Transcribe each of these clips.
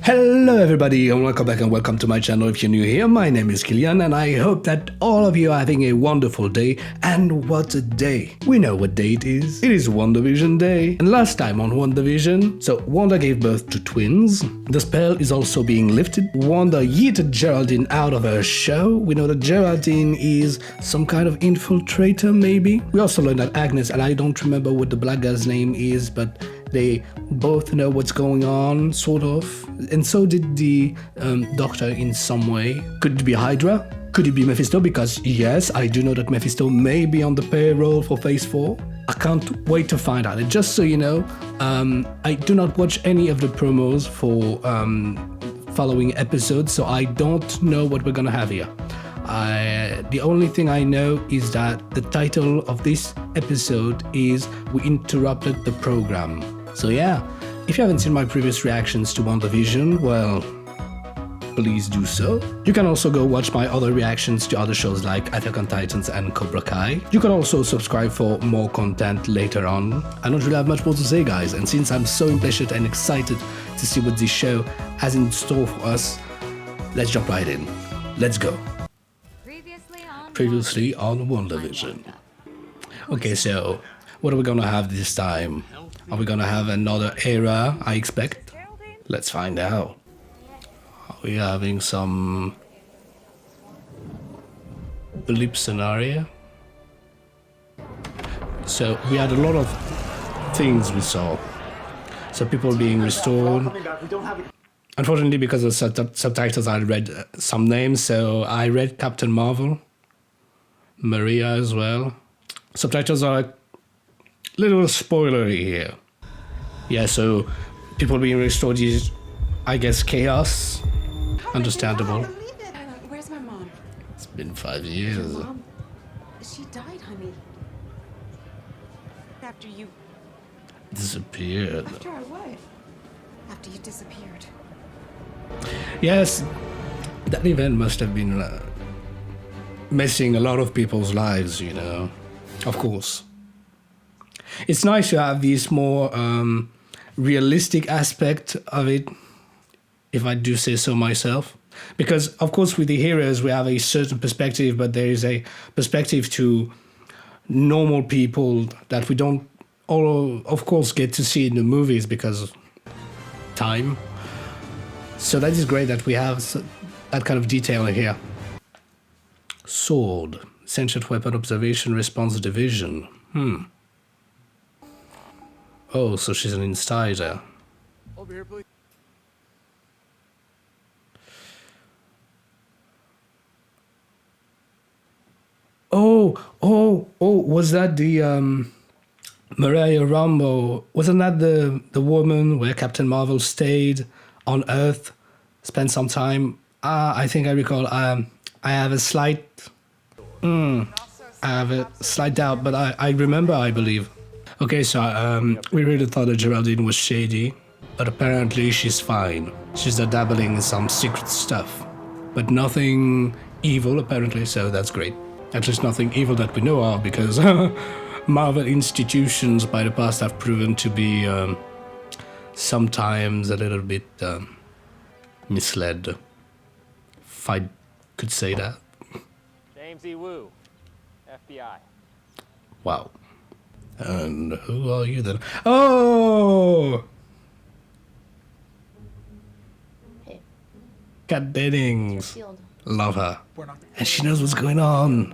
Hello everybody and welcome back and welcome to my channel. If you're new here, my name is Kilian and I hope that all of you are having a wonderful day. And what a day! We know what day it is. It is WandaVision Day. And last time on WandaVision, so Wanda gave birth to twins. The spell is also being lifted. Wanda yeeted Geraldine out of her show. We know that Geraldine is some kind of infiltrator maybe. We also learned that Agnes, and I don't remember what the black guy's name is, but they both know what's going on, sort of. And so did the Doctor in some way. Could it be Hydra? Could it be Mephisto? Because yes, I do know that Mephisto may be on the payroll for Phase 4. I can't wait to find out. And just so you know, I do not watch any of the promos for following episodes, so I don't know what we're gonna have here. The only thing I know is that the title of this episode is We Interrupted the Program. So yeah, if you haven't seen my previous reactions to WandaVision, well, please do so. You can also go watch my other reactions to other shows like Attack on Titans and Cobra Kai. You can also subscribe for more content later on. I don't really have much more to say, guys, and since I'm so impatient and excited to see what this show has in store for us, let's jump right in. Let's go. Previously on WandaVision. Okay, so what are we gonna have this time? Are we gonna have another era, I expect? Let's find out. Are we having some blip scenario? So we had a lot of things we saw. So people being restored. Unfortunately, because of subtitles, I read some names. So I read Captain Marvel, Maria as well. Subtitles are a little spoilery here. Yeah, so people being restored is, I guess, chaos. Understandable. Where's my mom? It's been 5 years. Mom, she died, honey. After you... Disappeared. After I what? After you disappeared. Yes, that event must have been messing a lot of people's lives, you know. Of course. It's nice to have this more realistic aspect of it, if I do say so myself. Because, of course, with the heroes, we have a certain perspective, but there is a perspective to normal people that we don't, all, of course, get to see in the movies because time. So that is great that we have that kind of detail here. Sword. Sentient Weapon Observation Response Division. Oh, so she's an insider. Over here, please. Oh, was that the Maria Rambo? Wasn't that the woman where Captain Marvel stayed on Earth, spent some time? I think I recall. I have a slight doubt, but I remember, I believe. Okay, so we really thought that Geraldine was shady, but apparently she's fine. She's dabbling in some secret stuff, but nothing evil apparently, so that's great. At least nothing evil that we know of, because Marvel institutions by the past have proven to be sometimes a little bit misled, if I could say that. James E. Wu, FBI. Wow. And who are you then? Oh! Hey. Kat Dennings. Shield. Love her. And she knows what's going on.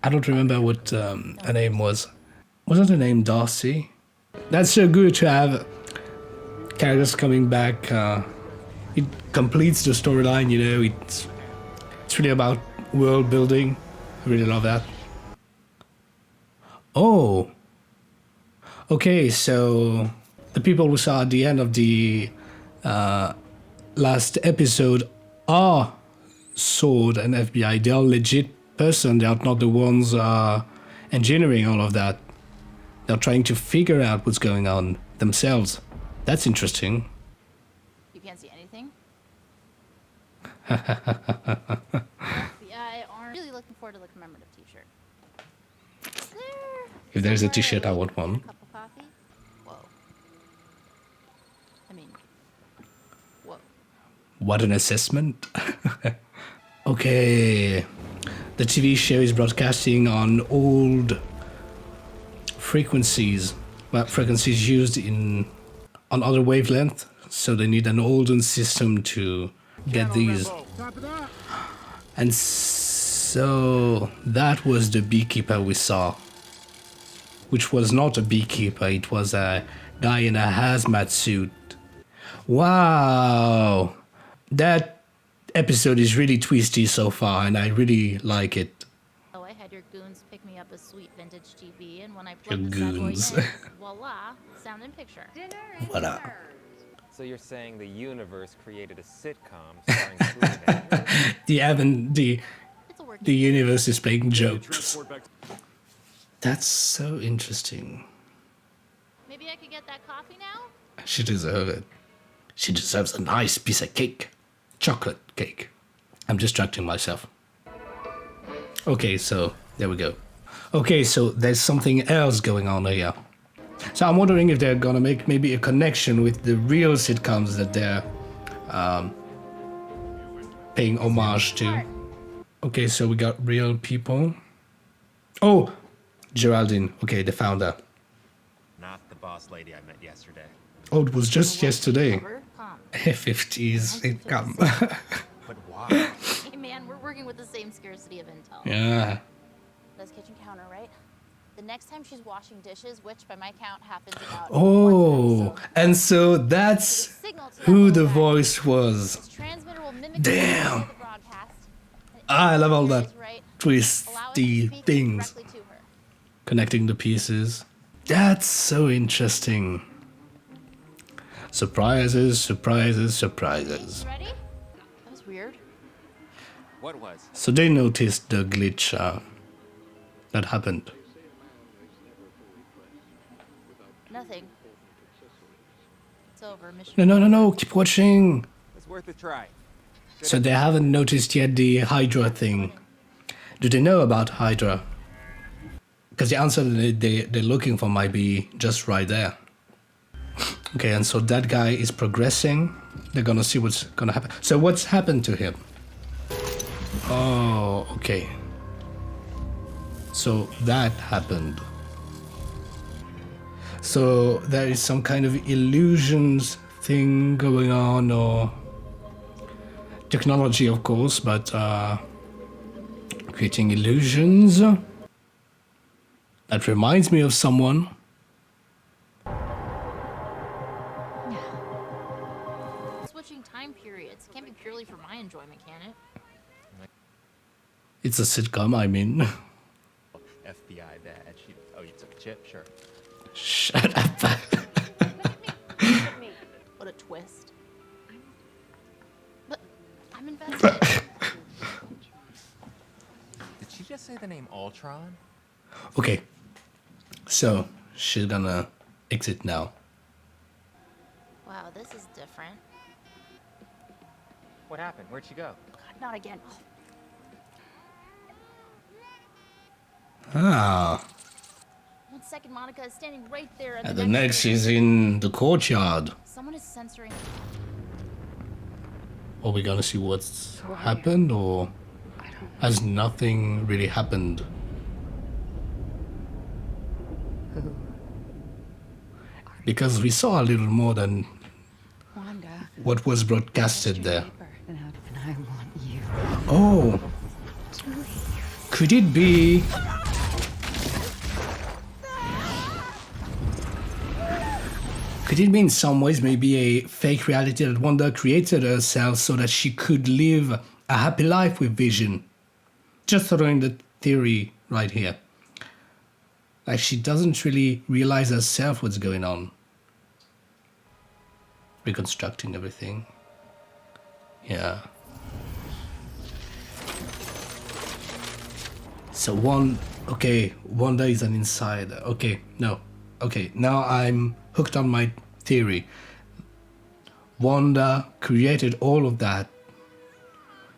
I don't remember what her name was. Wasn't her name Darcy? That's so good to have characters coming back. It completes the storyline, you know. It's really about world building. I really love that. Oh. Okay, so the people we saw at the end of the last episode are Sword and FBI. They are legit person. They are not the ones engineering all of that. They're trying to figure out what's going on themselves. That's interesting. You can't see anything? FBI aren't really looking forward to the commemorative t-shirt. If there's a t-shirt, I want one. Cup of coffee? Whoa. I mean, What an assessment. Okay. The TV show is broadcasting on old frequencies. Well, frequencies used on other wavelengths. So they need an olden system to get these. And so that was the beekeeper we saw. Which was not a beekeeper, it was a guy in a hazmat suit. Wow! That episode is really twisty so far, and I really like it. Oh, I had your goons pick me up a sweet vintage TV, and when I Your plugged this bad boy goons. in, voila, sound and picture. Voila. So you're saying the universe created a sitcom starring Kilian? It's a working The universe is playing jokes. That's so interesting. Maybe I could get that coffee now? She deserves it. She deserves a nice piece of cake. Chocolate cake. I'm distracting myself. Okay, so there we go. Okay, so there's something else going on here. So I'm wondering if they're gonna make maybe a connection with the real sitcoms that they're paying homage to. Okay, so we got real people. Oh, Geraldine. Okay, the founder. Not the boss lady I met yesterday. Oh, it was just yesterday. Over? Come. 50s sitcom. But why? Hey man, we're working with the same scarcity of intel. Yeah. That's kitchen counter, right? The next time she's washing dishes, which by my count happens about Oh, once and so an that's episode. Signal to who that the little guy. voice was. This transmitter will mimic Damn. the broadcast. And I love all if that it is right, allow it to twisty speak things. directly to her. Connecting the pieces. That's so interesting. Surprises, surprises, surprises. You ready? That was weird. What was? So they noticed the glitch that happened. Nothing. It's over. Mission. No, keep watching. It's worth a try. So they haven't noticed yet the Hydra thing. Do they know about Hydra? Because the answer they're looking for might be just right there. Okay, and so that guy is progressing. They're gonna see what's gonna happen. So what's happened to him? Oh, okay. So that happened. So there is some kind of illusions thing going on, or technology, of course, but creating illusions. That reminds me of someone. Switching time periods can't be purely for my enjoyment, can it? It's a sitcom, I mean. FBI badge. Oh, you took a chip? Sure. Shut up. What a twist. But I'm invested. Did she just say the name Ultron? Okay. So, she's gonna exit now. Wow, this is different. What happened? Where'd she go? God, not again. Ah. 1 second, Monica is standing right there. And the next she's in the courtyard. Someone is censoring. Are we gonna see what's happened, or has nothing really happened? Because we saw a little more than Wanda. what was broadcasted there. And I want you. Oh, could it be? Could it be in some ways maybe a fake reality that Wanda created herself so that she could live a happy life with Vision? Just throwing the theory right here. Like she doesn't really realize herself what's going on. Reconstructing everything. Yeah. So Wanda is an insider. Okay, no. Okay, now I'm hooked on my theory. Wanda created all of that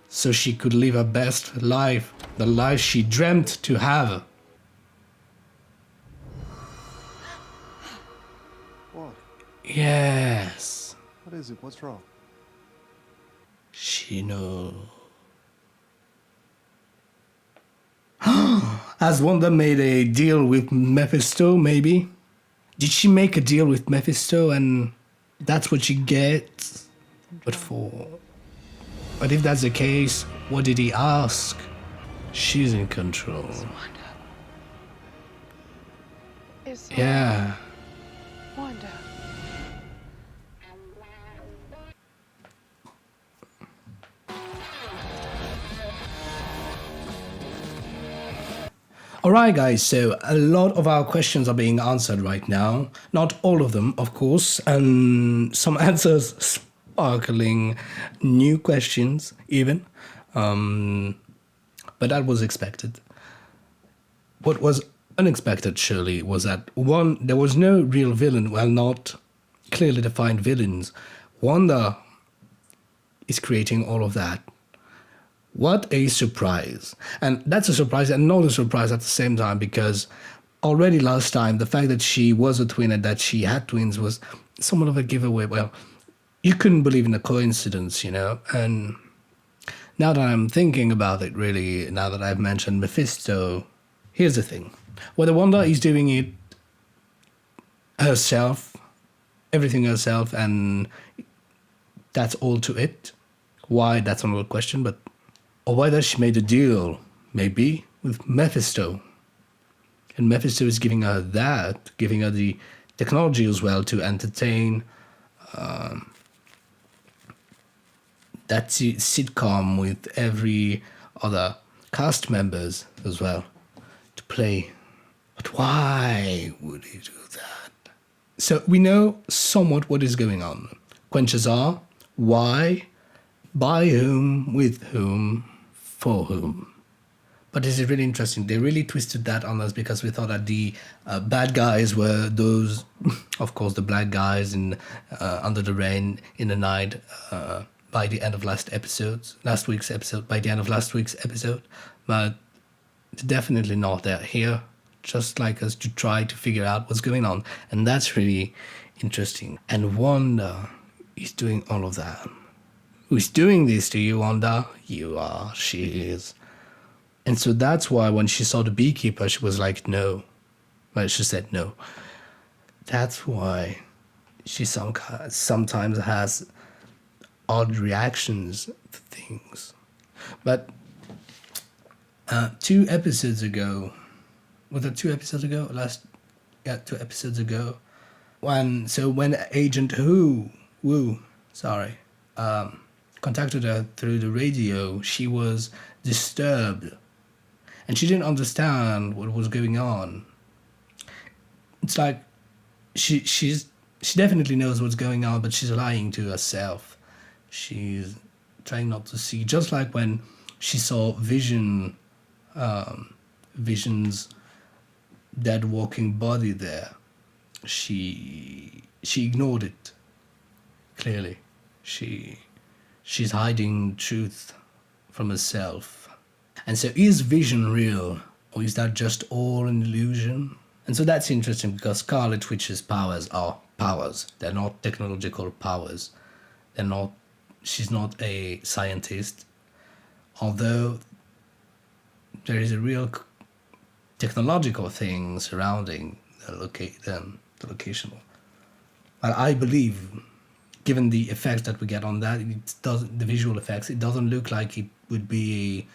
so she could live her best life, the life she dreamt to have. What? Yes. What is it? What's wrong? She knows. Has Wanda made a deal with Mephisto, maybe? Did she make a deal with Mephisto and that's what she gets? But if that's the case, what did he ask? She's in control. Yeah. Wanda. Alright guys, so a lot of our questions are being answered right now. Not all of them, of course, and some answers sparkling new questions even. But that was expected. What was unexpected, surely, was that one, there was no real villain, well, not clearly defined villains. Wanda is creating all of that. What a surprise. And that's a surprise and not a surprise at the same time, because already last time, the fact that she was a twin and that she had twins was somewhat of a giveaway. Well, you couldn't believe in a coincidence, you know? And now that I'm thinking about it, really, now that I've mentioned Mephisto, here's the thing. Whether Wanda is doing it herself, everything herself, and that's all to it. Why, that's another question, but... Or whether she made a deal, maybe, with Mephisto. And Mephisto is giving her that, giving her the technology as well to entertain that sitcom with every other cast members as well to play. But why would he do that? So we know somewhat what is going on. Questions are, why, by whom, with whom, for whom? But this is really interesting. They really twisted that on us because we thought that the bad guys were those, of course, the black guys in Under the Rain, in the Night, by the end of last week's episode, by the end of last week's episode. But definitely not. They're here, just like us, to try to figure out what's going on. And that's really interesting. And Wanda is doing all of that. Who's doing this to you, Wanda? You are. She is. And so that's why when she saw the beekeeper, she was like, no. Well, she said no. That's why she sometimes has odd reactions to things. But 2 episodes ago, was it 2 episodes ago? 2 episodes ago. When Agent Woo, contacted her through the radio, she was disturbed. And she didn't understand what was going on. It's like she definitely knows what's going on, but she's lying to herself. She's trying not to see. Just like when she saw Vision's dead walking body there, she ignored it. Clearly, she's hiding truth from herself. And so is Vision real, or is that just all an illusion? And so that's interesting because Scarlet Witch's powers are powers. They're not technological powers. She's not a scientist. Although there is a real technological thing surrounding the location. Well, I believe, given the effects that we get on that, the visual effects, it doesn't look like it would be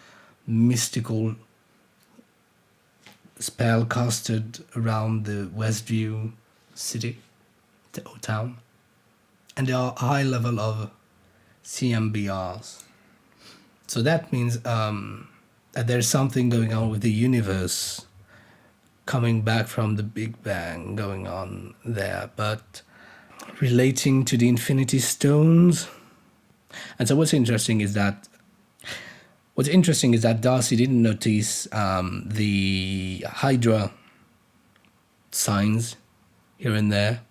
a mystical spell casted around the Westview city, the old town. And there are a high level of CMBRs. So that means that there's something going on with the universe coming back from the Big Bang going on there, but relating to the Infinity Stones. And so what's interesting is that Darcy didn't notice the Hydra signs here and there.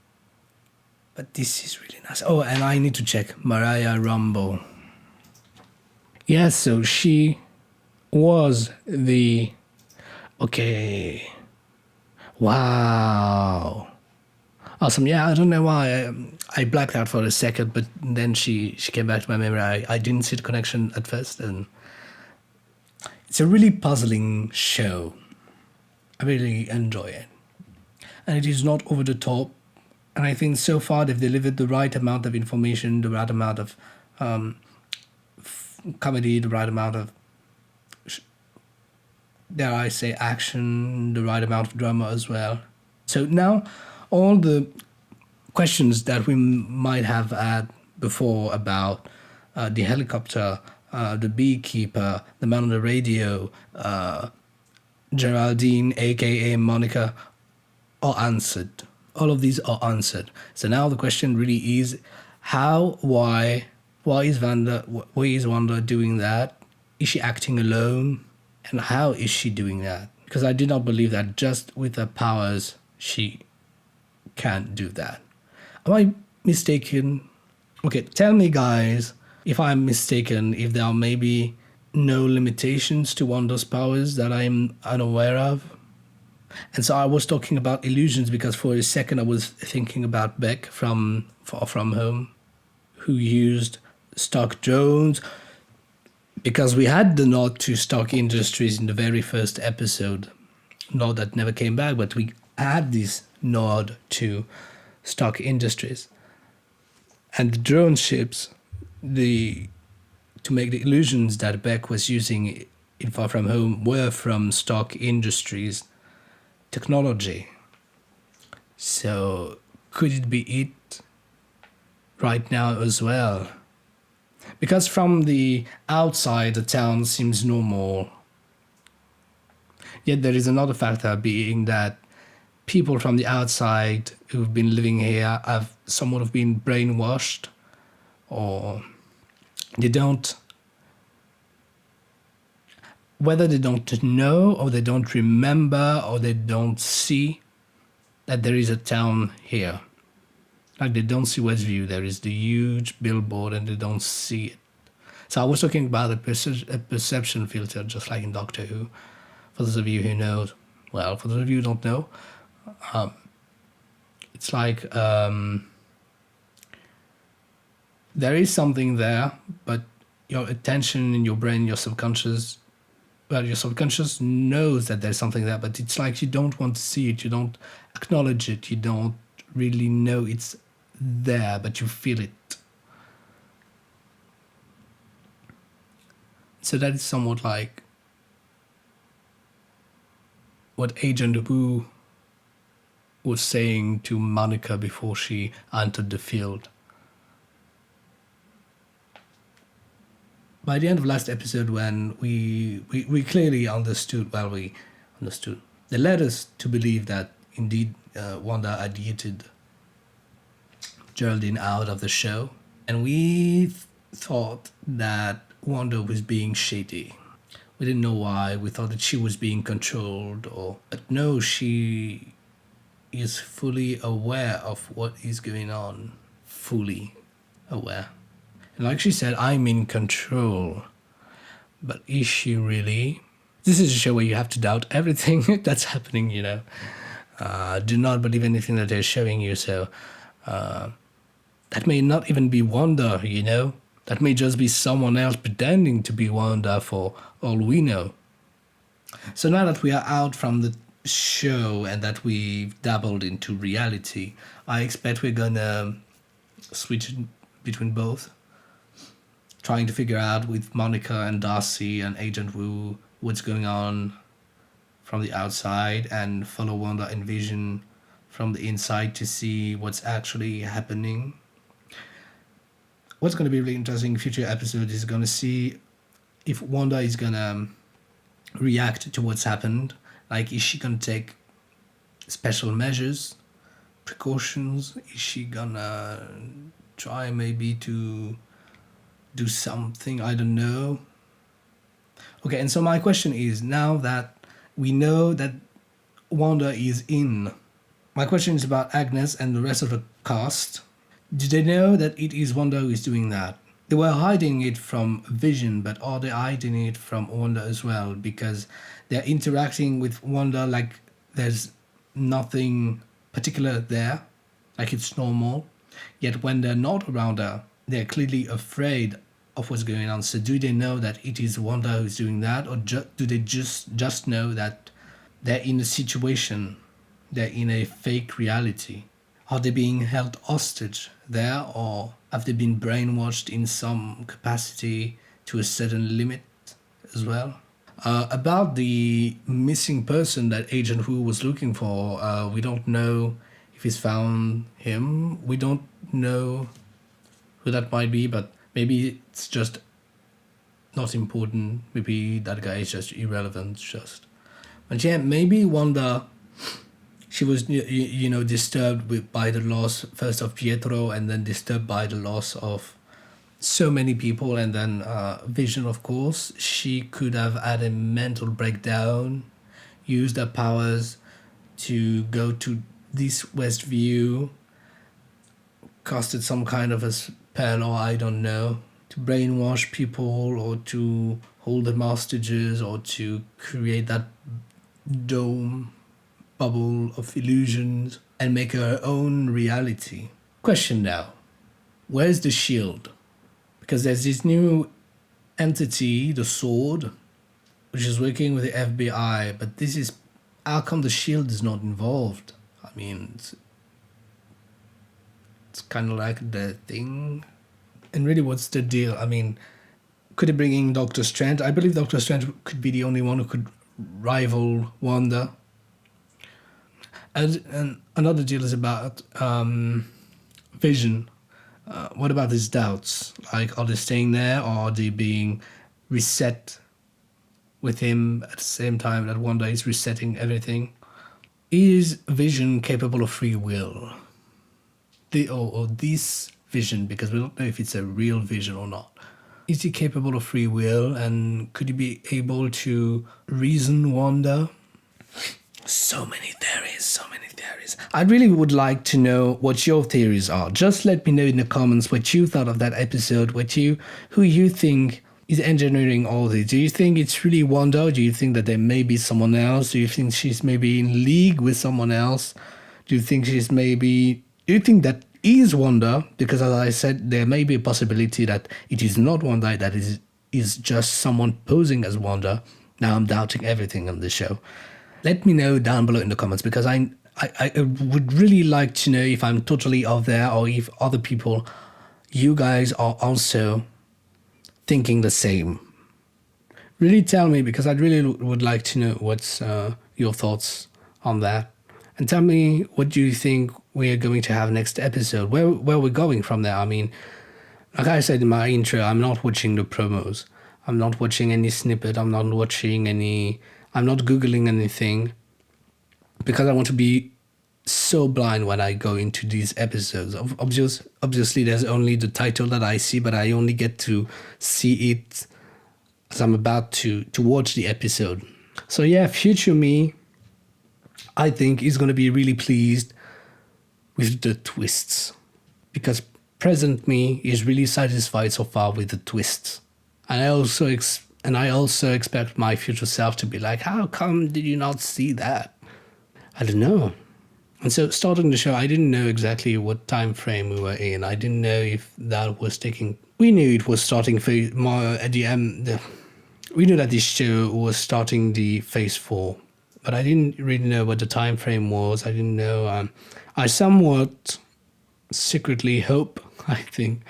But this is really nice. Oh, and I need to check Mariah Rambo. Yes, so she was the... Okay. Wow. Awesome. Yeah, I don't know why I blacked out for a second, but then she came back to my memory. I didn't see the connection at first, and it's a really puzzling show. I really enjoy it, and it is not over the top. And I think so far they've delivered the right amount of information, the right amount of comedy, the right amount of, dare I say, action, the right amount of drama as well. So now, all the questions that we might have had before about the helicopter, the beekeeper, the man on the radio, Geraldine, aka Monica, are answered. All of these are answered. So now the question really is, how, why is Wanda doing that? Is she acting alone? And how is she doing that? Because I do not believe that just with her powers, she can't do that. Am I mistaken? Okay, tell me guys if I'm mistaken, if there are maybe no limitations to Wanda's powers that I'm unaware of. And so I was talking about illusions because for a second I was thinking about Beck from Far From Home, who used Stark drones, because we had the nod to Stark Industries in the very first episode. Nod that never came back, but we had this nod to Stark Industries. And the drone ships, to make the illusions that Beck was using in Far From Home were from Stark Industries technology. So could it be it right now as well? Because from the outside the town seems normal. Yet there is another factor, being that people from the outside who've been living here have somewhat of been brainwashed, or they don't, whether they don't know or they don't remember or they don't see that there is a town here. Like they don't see Westview, there is the huge billboard and they don't see it. So I was talking about a perception filter, just like in Doctor Who. For those of you who know, well, for those of you who don't know, it's like there is something there, but your attention in your brain, your subconscious knows that there's something there, but it's like you don't want to see it, you don't acknowledge it, you don't really know it's there, but you feel it. So that is somewhat like what Agent Wu was saying to Monica before she entered the field. By the end of last episode, when we clearly understood, they led us to believe that indeed Wanda had yeeted Geraldine out of the show, and we thought that Wanda was being shady. We didn't know why. We thought that she was being controlled, but no, she is fully aware of what is going on. Fully aware. And like she said, I'm in control. But is she really? This is a show where you have to doubt everything that's happening, you know. Do not believe anything that they're showing you. So that may not even be Wanda, you know. That may just be someone else pretending to be Wanda for all we know. So now that we are out from the show and that we've dabbled into reality, I expect we're gonna switch between both, trying to figure out with Monica and Darcy and Agent Wu what's going on from the outside, and follow Wanda and Vision from the inside to see what's actually happening. What's going to be really interesting in future episodes is going to see if Wanda is going to react to what's happened. Like, is she going to take special measures, precautions? Is she going to try maybe to do something? I don't know. Okay, and so my question is, now that we know that Wanda is in, my question is about Agnes and the rest of the cast. Do they know that it is Wanda who is doing that? They were hiding it from Vision, but are they hiding it from Wanda as well? Because they're interacting with Wanda like there's nothing particular there. like it's normal. Yet when they're not around her, they're clearly afraid of what's going on. So do they know that it is Wanda who's doing that, or do they just know that they're in a situation, they're in a fake reality? Are they being held hostage there, or have they been brainwashed in some capacity to a certain limit as well? About the missing person that Agent Who was looking for, we don't know if he's found him. We don't know who that might be, but maybe it's just not important. Maybe that guy is just irrelevant. But yeah, maybe Wanda, she was disturbed by the loss first of Pietro, and then disturbed by the loss of so many people, and then Vision, of course. She could have had a mental breakdown, used her powers to go to this Westview, casted some kind of a spell, or I don't know, to brainwash people, or to hold them hostages, or to create that dome bubble of illusions and make her own reality. Question now, where's the shield? Because there's this new entity, the Sword, which is working with the FBI, but this is, how come the shield is not involved? I mean, it's kind of like the thing. And really, what's the deal? I mean, could it bring in Doctor Strange? I believe Doctor Strange could be the only one who could rival Wanda. And another deal is about Vision. What about his doubts? Like, are they staying there, or are they being reset with him at the same time that Wanda is resetting everything? Is Vision capable of free will? Or this Vision, because we don't know if it's a real Vision or not. Is he capable of free will, and could he be able to reason Wanda? So many theories, so many theories. I really would like to know what your theories are. Just let me know in the comments what you thought of that episode, who you think is engineering all this. Do you think it's really Wanda? Do you think that there may be someone else? Do you think she's maybe in league with someone else? Do you think that is Wanda? Because as I said, there may be a possibility that it is not Wanda, that is just someone posing as Wanda. Now I'm doubting everything on the show. Let me know down below in the comments, because I would really like to know if I'm totally off there, or if other people, you guys, are also thinking the same. Really tell me, because I really would like to know what's your thoughts on that. And tell me, what do you think we are going to have next episode? Where we're going from there? I mean, like I said in my intro, I'm not watching the promos. I'm not watching any snippet. I'm not Googling anything, because I want to be so blind when I go into these episodes. Obviously, there's only the title that I see, but I only get to see it as I'm about to watch the episode. So yeah, future me, I think, is going to be really pleased with the twists, because present me is really satisfied so far with the twists. And I also expect my future self to be like, how come did you not see that? I don't know. And so starting the show, I didn't know exactly what time frame we were in. I didn't know if that was taking... We knew it was starting more at the end. We knew that this show was starting the phase 4. But I didn't really know what the time frame was. I didn't know. I somewhat secretly hope, I think,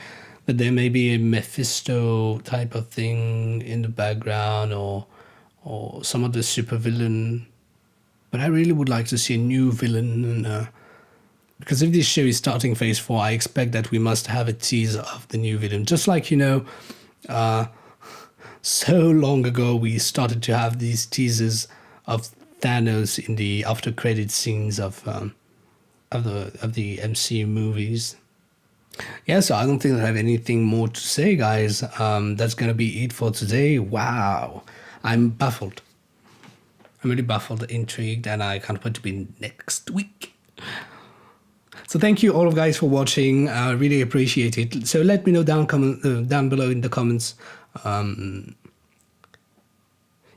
that there may be a Mephisto type of thing in the background, or some other supervillain. But I really would like to see a new villain, because if this show is starting phase 4, I expect that we must have a teaser of the new villain. Just like, so long ago we started to have these teasers of Thanos in the after credit scenes of the MCU movies. Yeah, so I don't think I have anything more to say, guys. That's gonna be it for today. Wow, I'm baffled. I'm really baffled, intrigued, and I can't wait to be next week. So thank you all of guys for watching. I really appreciate it. So let me know down below in the comments.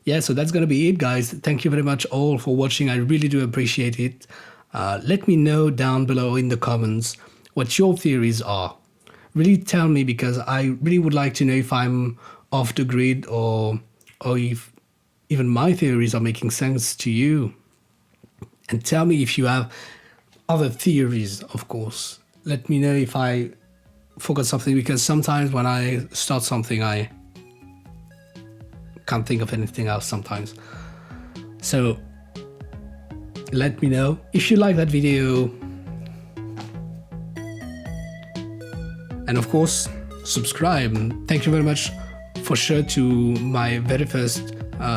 Yeah, so that's gonna be it, guys. Thank you very much all for watching. I really do appreciate it. Let me know down below in the comments what your theories are. Really tell me, because I really would like to know if I'm off the grid or if even my theories are making sense to you. And tell me if you have other theories, of course. Let me know if I forgot something, because sometimes when I start something, I can't think of anything else sometimes. So let me know if you like that video. And of course, subscribe. Thank you very much for sure to my very first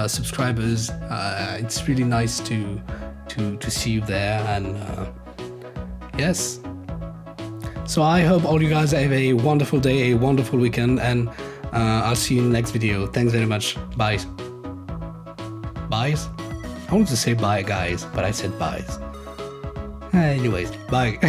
subscribers. It's really nice to see you there, and yes. So I hope all you guys have a wonderful day, a wonderful weekend, and I'll see you in the next video. Thanks very much. Bye. Byes? I wanted to say bye guys, but I said byes. Anyways, bye.